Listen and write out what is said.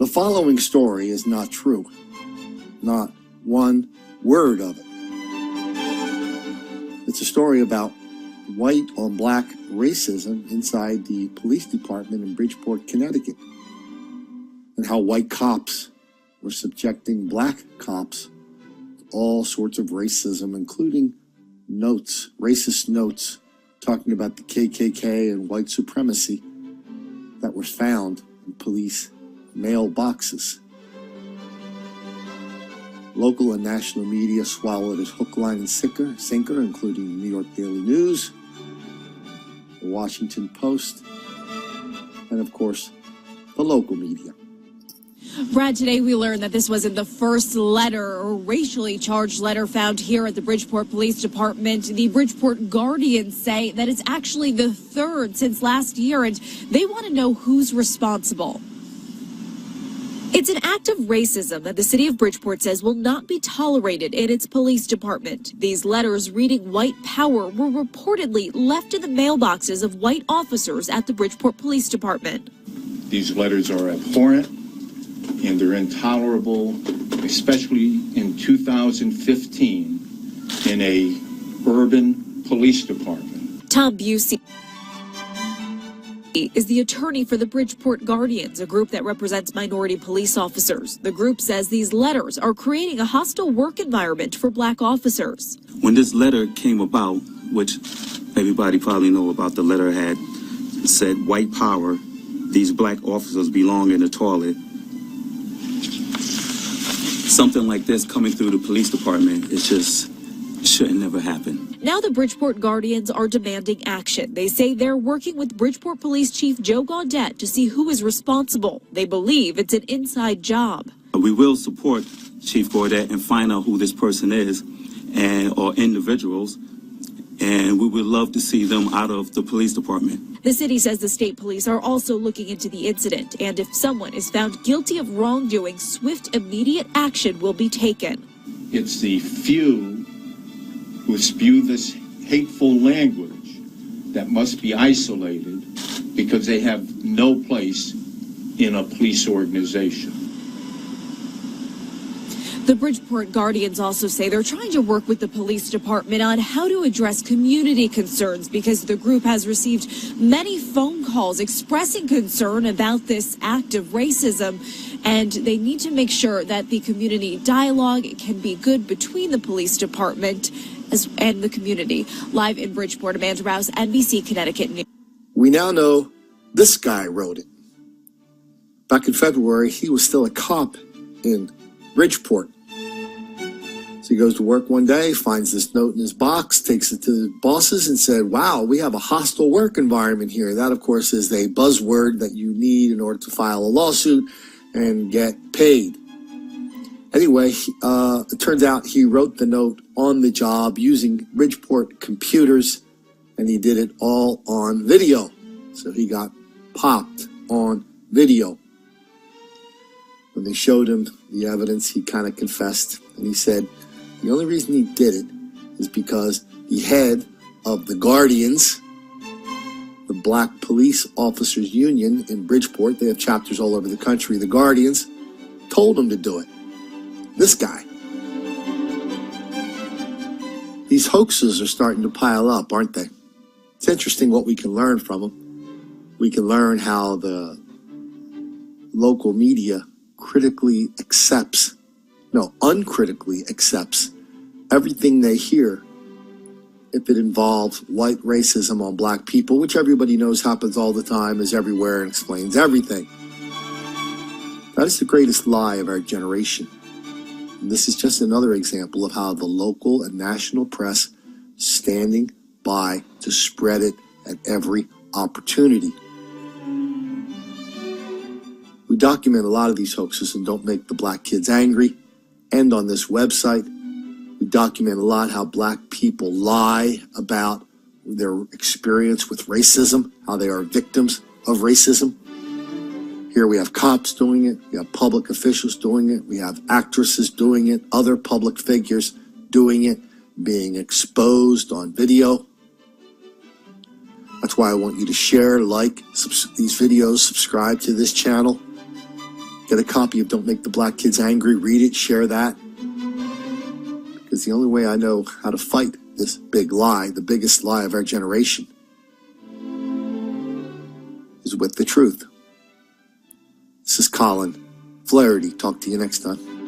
The following story is not true. Not one word of it. It's a story about white on black racism inside the police department in Bridgeport, Connecticut, and how white cops were subjecting black cops to all sorts of racism, including notes, racist notes, talking about the KKK and white supremacy that were found in police mailboxes. Local and national media swallowed it hook, line, and sinker, including the New York Daily News, the Washington Post, and of course, the local media. Brad, today we learned that this wasn't the first letter or racially charged letter found here at the Bridgeport Police Department. The Bridgeport Guardians say that it's actually the third since last year, and they want to know who's responsible. It's an act of racism that the city of Bridgeport says will not be tolerated in its police department. These letters reading white power were reportedly left in the mailboxes of white officers at the Bridgeport Police Department. These letters are abhorrent and they're intolerable, especially in 2015 in a urban police department. Tom Busey is the attorney for the Bridgeport Guardians, a group that represents minority police officers. The group says these letters are creating a hostile work environment for black officers. When this letter came about, which everybody probably know about, the letter had said white power, these black officers belong in the toilet. Something like this coming through the police department, it just shouldn't never happen. Now the Bridgeport Guardians are demanding action. They say they're working with Bridgeport Police Chief Joe Gaudette to see who is responsible. They believe it's an inside job. We will support Chief Gaudette and find out who this person is or individuals, and we would love to see them out of the police department. The city says the state police are also looking into the incident, and if someone is found guilty of wrongdoing, swift, immediate action will be taken. It's the few who spew this hateful language that must be isolated because they have no place in a police organization. The Bridgeport Guardians also say they're trying to work with the police department on how to address community concerns because the group has received many phone calls expressing concern about this act of racism, and they need to make sure that the community dialogue can be good between the police department and the community. Live in Bridgeport, Amanda Rouse, NBC Connecticut News. We now know this guy wrote it. Back in February, he was still a cop in Bridgeport. So he goes to work one day, finds this note in his box, takes it to the bosses and said, wow, we have a hostile work environment here. That, of course, is a buzzword that you need in order to file a lawsuit and get paid. Anyway, it turns out he wrote the note on the job using Bridgeport computers, and he did it all on video. So he got popped on video. When they showed him the evidence, he kind of confessed, and he said the only reason he did it is because the head of the Guardians, the Black Police Officers Union in Bridgeport, they have chapters all over the country, the Guardians, told him to do it. This guy. These hoaxes are starting to pile up, aren't they? It's interesting what we can learn from them. We can learn how the local media uncritically accepts everything they hear if it involves white racism on black people, which everybody knows happens all the time, is everywhere, and explains everything. That is the greatest lie of our generation. And this is just another example of how the local and national press standing by to spread it at every opportunity. We document a lot of these hoaxes and don't make the black kids angry. And on this website, we document a lot how black people lie about their experience with racism, how they are victims of racism. Here we have cops doing it, we have public officials doing it, we have actresses doing it, other public figures doing it, being exposed on video. That's why I want you to share, like these videos, subscribe to this channel. Get a copy of Don't Make the Black Kids Angry, read it, share that. Because the only way I know how to fight this big lie, the biggest lie of our generation, is with the truth. This is Colin Flaherty. Talk to you next time.